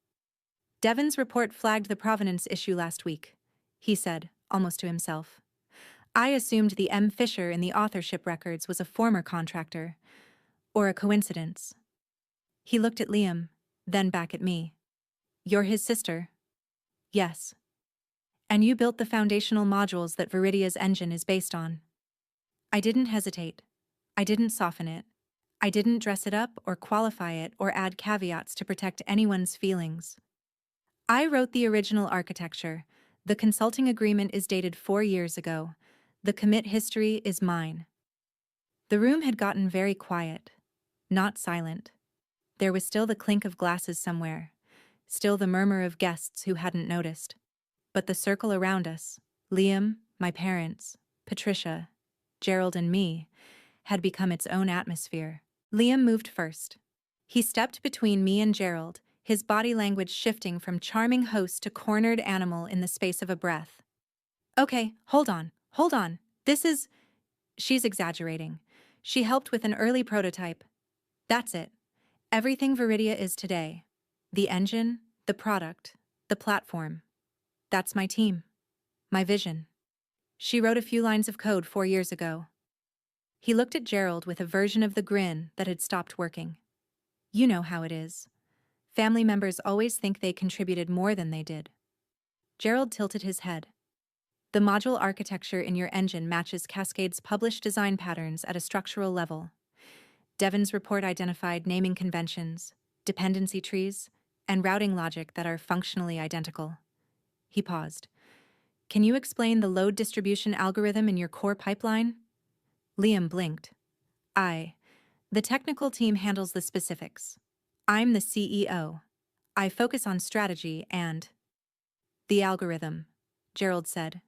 "Devon's report flagged the provenance issue last week," he said, almost to himself. "I assumed the M. Fisher in the authorship records was a former contractor. Or a coincidence." He looked at Liam, then back at me. "You're his sister?" "Yes." And you built the foundational modules that Viridia's engine is based on. I didn't hesitate. I didn't soften it. I didn't dress it up or qualify it or add caveats to protect anyone's feelings. I wrote the original architecture. The consulting agreement is dated 4 years ago. The commit history is mine. The room had gotten very quiet, not silent. There was still the clink of glasses somewhere, still the murmur of guests who hadn't noticed. But the circle around us, Liam, my parents, Patricia, Gerald and me, had become its own atmosphere. Liam moved first. He stepped between me and Gerald, his body language shifting from charming host to cornered animal in the space of a breath. Okay, hold on. This is... She's exaggerating. She helped with an early prototype. That's it. Everything Viridia is today. The engine, the product, the platform. That's my team. My vision. She wrote a few lines of code 4 years ago. He looked at Gerald with a version of the grin that had stopped working. You know how it is. Family members always think they contributed more than they did. Gerald tilted his head. The module architecture in your engine matches Cascade's published design patterns at a structural level. Devon's report identified naming conventions, dependency trees, and routing logic that are functionally identical. He paused. Can you explain the load distribution algorithm in your core pipeline? Liam blinked. The technical team handles the specifics. I'm the CEO. I focus on strategy and... The algorithm, Gerald said.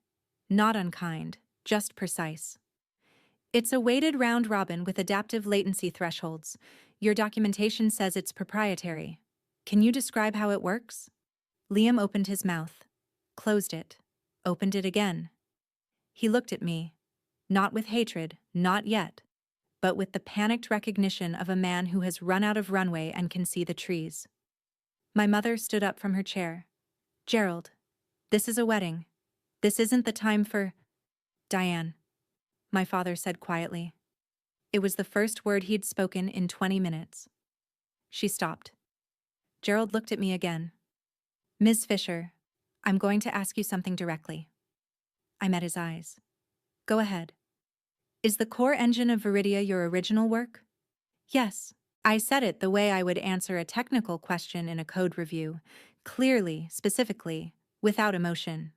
Not unkind, just precise. It's a weighted round robin with adaptive latency thresholds. Your documentation says it's proprietary. Can you describe how it works? Liam opened his mouth, closed it, opened it again. He looked at me, not with hatred, not yet, but with the panicked recognition of a man who has run out of runway and can see the trees. My mother stood up from her chair. Gerald, this is a wedding. This isn't the time for... Diane, my father said quietly. It was the first word he'd spoken in 20 minutes. She stopped. Gerald looked at me again. Ms. Fisher, I'm going to ask you something directly. I met his eyes. Go ahead. Is the core engine of Viridia your original work? Yes. I said it the way I would answer a technical question in a code review, clearly, specifically, without emotion.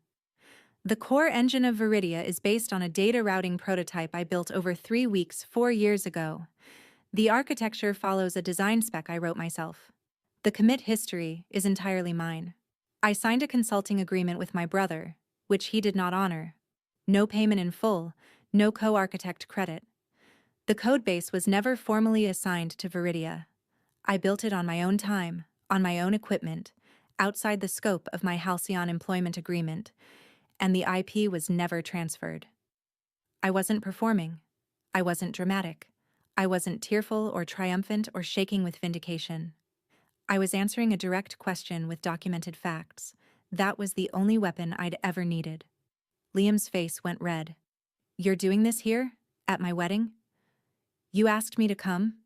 The core engine of Viridia is based on a data routing prototype I built over 3 weeks 4 years ago. The architecture follows a design spec I wrote myself. The commit history is entirely mine. I signed a consulting agreement with my brother, which he did not honor. No payment in full, no co-architect credit. The codebase was never formally assigned to Viridia. I built it on my own time, on my own equipment, outside the scope of my Halcyon employment agreement, and the IP was never transferred. I wasn't performing. I wasn't dramatic. I wasn't tearful or triumphant or shaking with vindication. I was answering a direct question with documented facts. That was the only weapon I'd ever needed. Liam's face went red. You're doing this here? At my wedding? You asked me to come?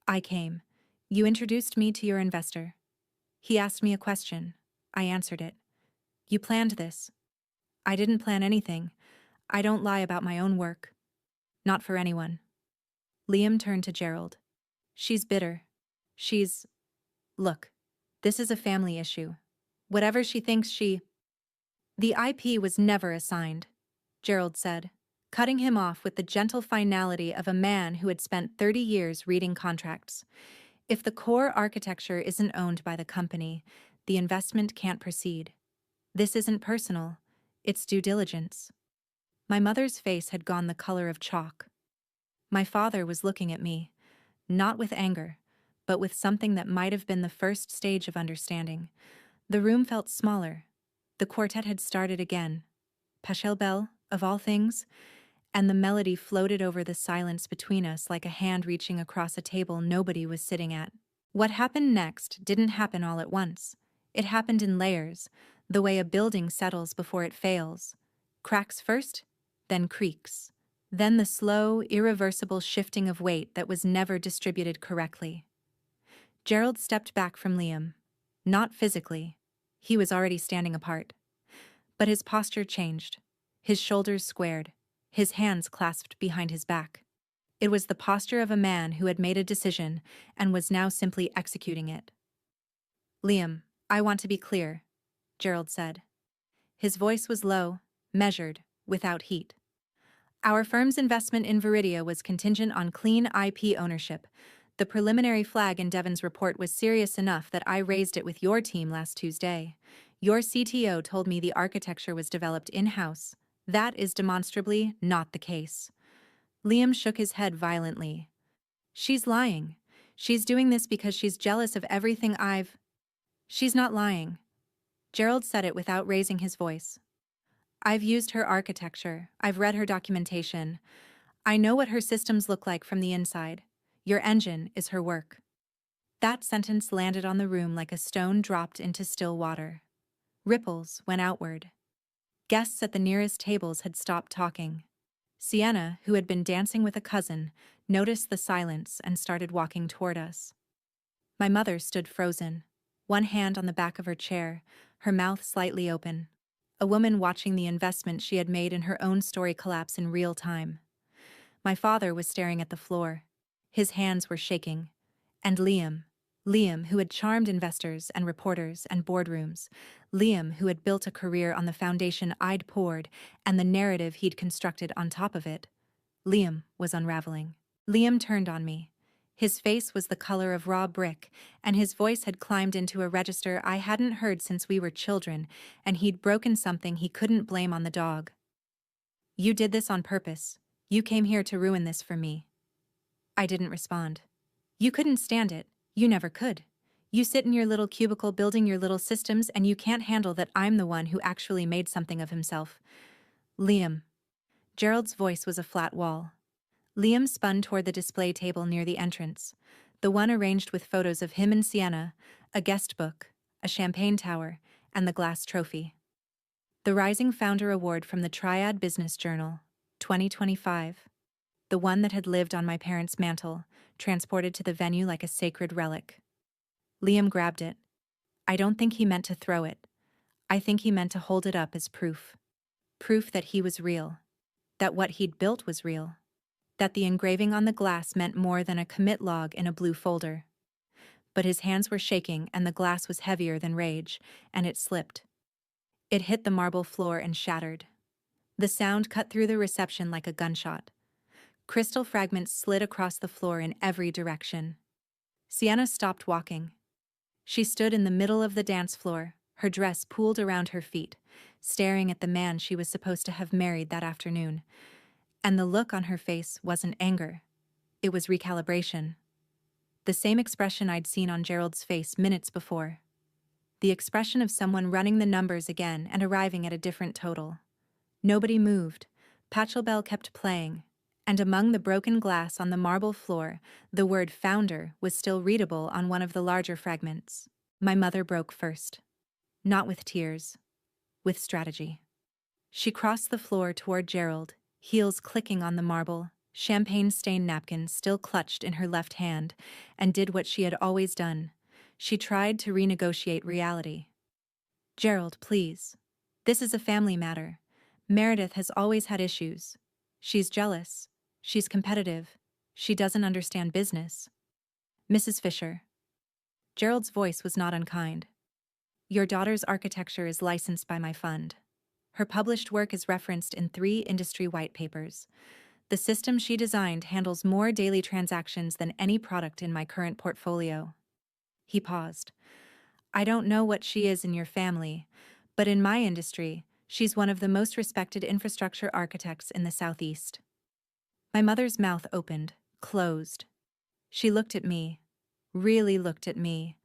I came. You introduced me to your investor. He asked me a question. I answered it. You planned this. I didn't plan anything. I don't lie about my own work. Not for anyone. Liam turned to Gerald. She's bitter. Look, this is a family issue. Whatever she thinks The IP was never assigned, Gerald said, cutting him off with the gentle finality of a man who had spent 30 years reading contracts. If the core architecture isn't owned by the company, the investment can't proceed. This isn't personal. It's due diligence. My mother's face had gone the color of chalk. My father was looking at me, not with anger, but with something that might have been the first stage of understanding. The room felt smaller. The quartet had started again. Pachelbel, of all things, and the melody floated over the silence between us like a hand reaching across a table nobody was sitting at. What happened next didn't happen all at once. It happened in layers, the way a building settles before it fails. Cracks first, then creaks. Then the slow, irreversible shifting of weight that was never distributed correctly. Gerald stepped back from Liam. Not physically. He was already standing apart. But his posture changed. His shoulders squared, his hands clasped behind his back. It was the posture of a man who had made a decision and was now simply executing it. "Liam, I want to be clear," Gerald said. His voice was low, measured, without heat. "Our firm's investment in Viridia was contingent on clean IP ownership. The preliminary flag in Devon's report was serious enough that I raised it with your team last Tuesday. Your CTO told me the architecture was developed in-house. That is demonstrably not the case." Liam shook his head violently. "She's lying. She's doing this because she's jealous of everything I've—" "She's not lying." Gerald said it without raising his voice. "I've used her architecture. I've read her documentation. I know what her systems look like from the inside. Your engine is her work." That sentence landed on the room like a stone dropped into still water. Ripples went outward. Guests at the nearest tables had stopped talking. Sienna, who had been dancing with a cousin, noticed the silence and started walking toward us. My mother stood frozen, one hand on the back of her chair, her mouth slightly open. A woman watching the investment she had made in her own story collapse in real time. My father was staring at the floor. His hands were shaking. And Liam, who had charmed investors and reporters and boardrooms, Liam, who had built a career on the foundation I'd poured and the narrative he'd constructed on top of it, Liam was unraveling. Liam turned on me. His face was the color of raw brick, and his voice had climbed into a register I hadn't heard since we were children, and he'd broken something he couldn't blame on the dog. "You did this on purpose. You came here to ruin this for me." I didn't respond. "You couldn't stand it. You never could. You sit in your little cubicle building your little systems, and you can't handle that I'm the one who actually made something of himself." "Liam." Gerald's voice was a flat wall. Liam spun toward the display table near the entrance, the one arranged with photos of him and Sienna, a guest book, a champagne tower, and the glass trophy. "The Rising Founder Award from the Triad Business Journal, 2025. The one that had lived on my parents' mantle, transported to the venue like a sacred relic." Liam grabbed it. I don't think he meant to throw it. I think he meant to hold it up as proof. Proof that he was real. That what he'd built was real. That the engraving on the glass meant more than a commit log in a blue folder. But his hands were shaking and the glass was heavier than rage, and it slipped. It hit the marble floor and shattered. The sound cut through the reception like a gunshot. Crystal fragments slid across the floor in every direction. Sienna stopped walking. She stood in the middle of the dance floor, her dress pooled around her feet, staring at the man she was supposed to have married that afternoon. And the look on her face wasn't anger. It was recalibration. The same expression I'd seen on Gerald's face minutes before. The expression of someone running the numbers again and arriving at a different total. Nobody moved. Pachelbel kept playing. And among the broken glass on the marble floor, the word founder was still readable on one of the larger fragments. My mother broke first. Not with tears. With strategy. She crossed the floor toward Gerald, heels clicking on the marble, champagne-stained napkin still clutched in her left hand, and did what she had always done. She tried to renegotiate reality. "Gerald, please. This is a family matter. Meredith has always had issues. She's jealous. She's competitive. She doesn't understand business." "Mrs. Fisher." Gerald's voice was not unkind. "Your daughter's architecture is licensed by my fund. Her published work is referenced in 3 industry white papers. The system she designed handles more daily transactions than any product in my current portfolio." He paused. "I don't know what she is in your family, but in my industry, she's one of the most respected infrastructure architects in the Southeast." My mother's mouth opened, closed. She looked at me, really looked at me,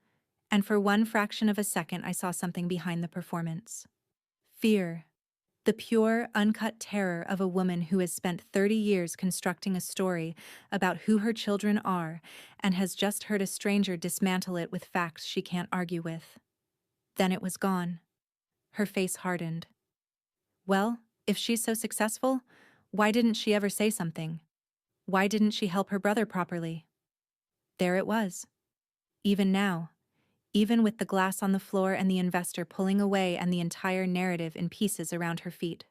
and for one fraction of a second I saw something behind the performance. Fear. The pure, uncut terror of a woman who has spent 30 years constructing a story about who her children are and has just heard a stranger dismantle it with facts she can't argue with. Then it was gone. Her face hardened. "Well, if she's so successful, why didn't she ever say something? Why didn't she help her brother properly?" There it was. Even now, even with the glass on the floor and the investor pulling away and the entire narrative in pieces around her feet.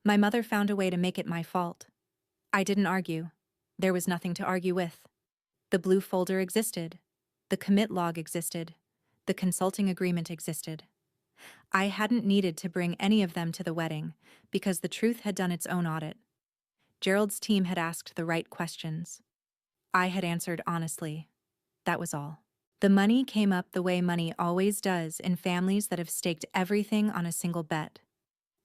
My mother found a way to make it my fault. I didn't argue. There was nothing to argue with. The blue folder existed. The commit log existed. The consulting agreement existed. I hadn't needed to bring any of them to the wedding, because the truth had done its own audit. Gerald's team had asked the right questions. I had answered honestly. That was all. The money came up the way money always does in families that have staked everything on a single bet.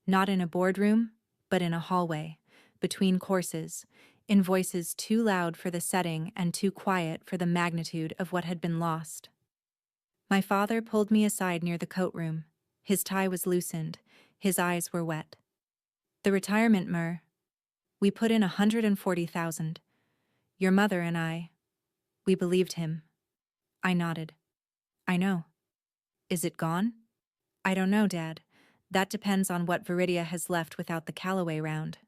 Not in a boardroom, but in a hallway, between courses, in voices too loud for the setting and too quiet for the magnitude of what had been lost. My father pulled me aside near the coat room. His tie was loosened. His eyes were wet. The retirement, Mur. We put in 140,000. Your mother and I. We believed him. I nodded. I know. Is it gone? I don't know, Dad. That depends on what Viridia has left without the Callaway round.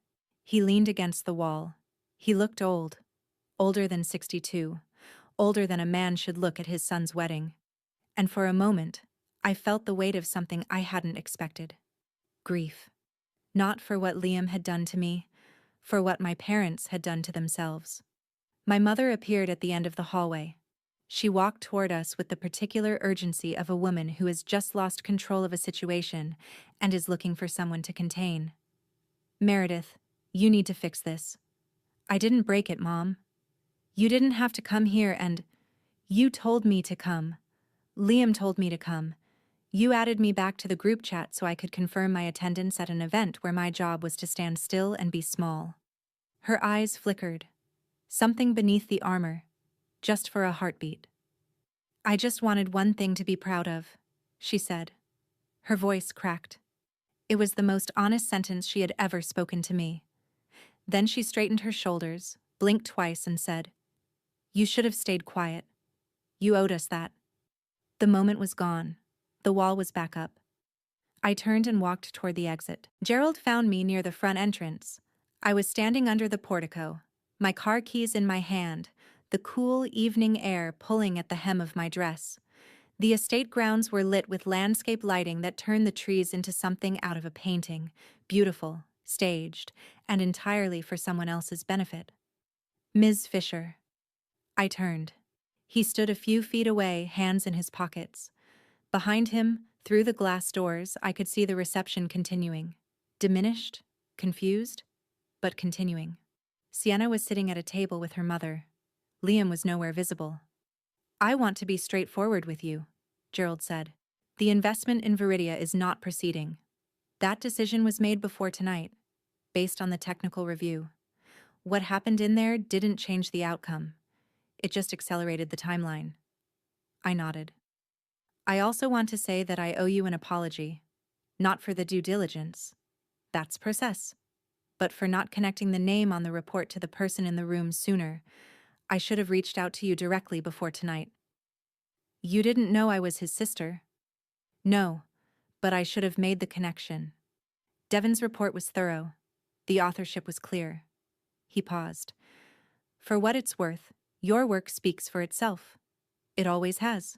He leaned against the wall. He looked old. Older than 62. Older than a man should look at his son's wedding. And for a moment, I felt the weight of something I hadn't expected. Grief. Not for what Liam had done to me, for what my parents had done to themselves. My mother appeared at the end of the hallway. She walked toward us with the particular urgency of a woman who has just lost control of a situation and is looking for someone to contain. Meredith, you need to fix this. I didn't break it, Mom. You didn't have to come here and... You told me to come. Liam told me to come. You added me back to the group chat so I could confirm my attendance at an event where my job was to stand still and be small. Her eyes flickered. Something beneath the armor. Just for a heartbeat. I just wanted one thing to be proud of, she said. Her voice cracked. It was the most honest sentence she had ever spoken to me. Then she straightened her shoulders, blinked twice, and said, You should have stayed quiet. You owed us that. The moment was gone. The wall was back up. I turned and walked toward the exit. Gerald found me near the front entrance. I was standing under the portico, my car keys in my hand, the cool evening air pulling at the hem of my dress. The estate grounds were lit with landscape lighting that turned the trees into something out of a painting, beautiful, staged, and entirely for someone else's benefit. Ms. Fisher. I turned. He stood a few feet away, hands in his pockets. Behind him, through the glass doors, I could see the reception continuing. Diminished, confused, but continuing. Sienna was sitting at a table with her mother. Liam was nowhere visible. I want to be straightforward with you, Gerald said. The investment in Viridia is not proceeding. That decision was made before tonight, based on the technical review. What happened in there didn't change the outcome. It just accelerated the timeline. I nodded. I also want to say that I owe you an apology. Not for the due diligence. That's process. But for not connecting the name on the report to the person in the room sooner. I should have reached out to you directly before tonight. You didn't know I was his sister. No, but I should have made the connection. Devon's report was thorough. The authorship was clear. He paused. For what it's worth, your work speaks for itself. It always has.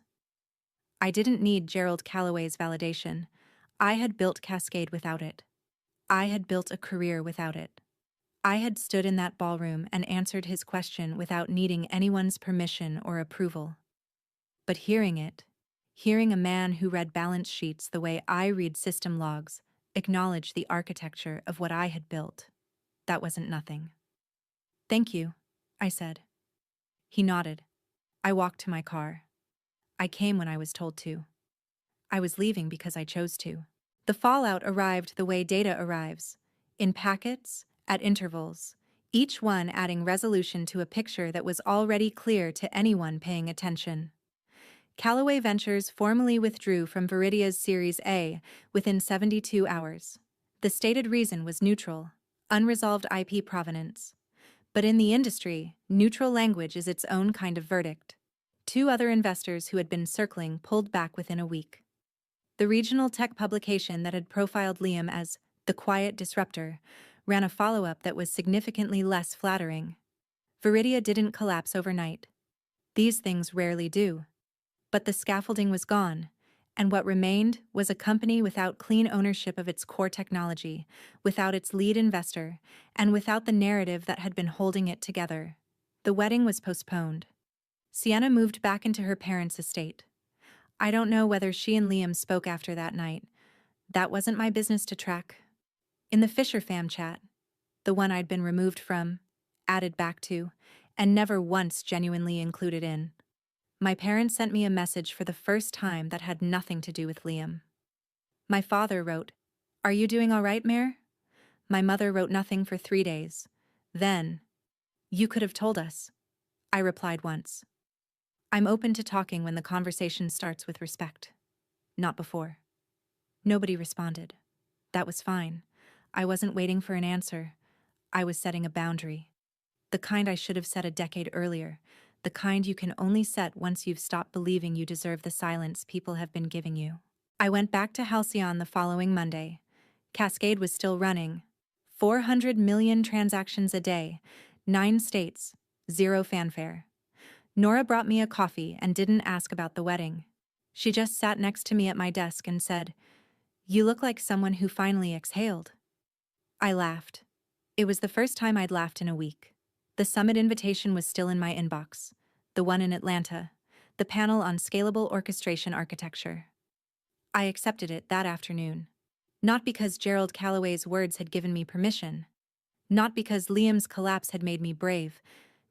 I didn't need Gerald Callaway's validation. I had built Cascade without it. I had built a career without it. I had stood in that ballroom and answered his question without needing anyone's permission or approval. But hearing it, hearing a man who read balance sheets the way I read system logs, acknowledge the architecture of what I had built, that wasn't nothing. Thank you, I said. He nodded. I walked to my car. I came when I was told to. I was leaving because I chose to. The fallout arrived the way data arrives, in packets, at intervals, each one adding resolution to a picture that was already clear to anyone paying attention. Callaway Ventures formally withdrew from Viridia's Series A within 72 hours. The stated reason was neutral, unresolved IP provenance. But in the industry, neutral language is its own kind of verdict. 2 other investors who had been circling pulled back within a week. The regional tech publication that had profiled Liam as the quiet disruptor ran a follow-up that was significantly less flattering. Viridia didn't collapse overnight. These things rarely do. But the scaffolding was gone, and what remained was a company without clean ownership of its core technology, without its lead investor, and without the narrative that had been holding it together. The wedding was postponed. Sienna moved back into her parents' estate. I don't know whether she and Liam spoke after that night. That wasn't my business to track. In the Fisher fam chat, the one I'd been removed from, added back to, and never once genuinely included in, my parents sent me a message for the first time that had nothing to do with Liam. My father wrote, "Are you doing all right, Mare?" My mother wrote nothing for 3 days. Then, "You could have told us," I replied once. I'm open to talking when the conversation starts with respect. Not before. Nobody responded. That was fine. I wasn't waiting for an answer. I was setting a boundary. The kind I should have set a decade earlier. The kind you can only set once you've stopped believing you deserve the silence people have been giving you. I went back to Halcyon the following Monday. Cascade was still running. 400 million transactions a day, 9 states, 0 fanfare. Nora brought me a coffee and didn't ask about the wedding. She just sat next to me at my desk and said, "You look like someone who finally exhaled." I laughed. It was the first time I'd laughed in a week. The summit invitation was still in my inbox, the one in Atlanta, the panel on scalable orchestration architecture. I accepted it that afternoon. Not because Gerald Calloway's words had given me permission. Not because Liam's collapse had made me brave.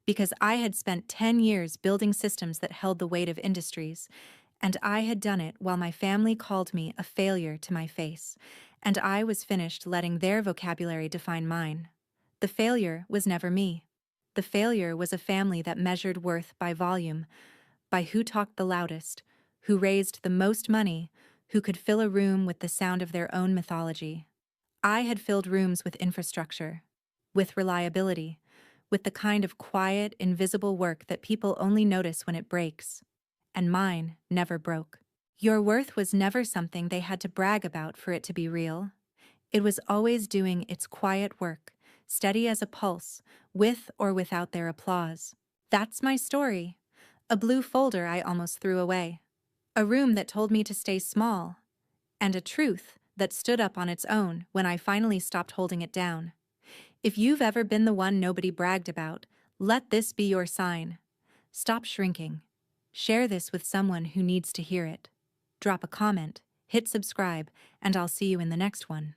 Because I had spent 10 years building systems that held the weight of industries, and I had done it while my family called me a failure to my face, and I was finished letting their vocabulary define mine. The failure was never me. The failure was a family that measured worth by volume, by who talked the loudest, who raised the most money, who could fill a room with the sound of their own mythology. I had filled rooms with infrastructure, with reliability, with the kind of quiet, invisible work that people only notice when it breaks. And mine never broke. Your worth was never something they had to brag about for it to be real. It was always doing its quiet work, steady as a pulse, with or without their applause. That's my story. A blue folder I almost threw away. A room that told me to stay small. And a truth that stood up on its own when I finally stopped holding it down. If you've ever been the one nobody bragged about, let this be your sign. Stop shrinking. Share this with someone who needs to hear it. Drop a comment, hit subscribe, and I'll see you in the next one.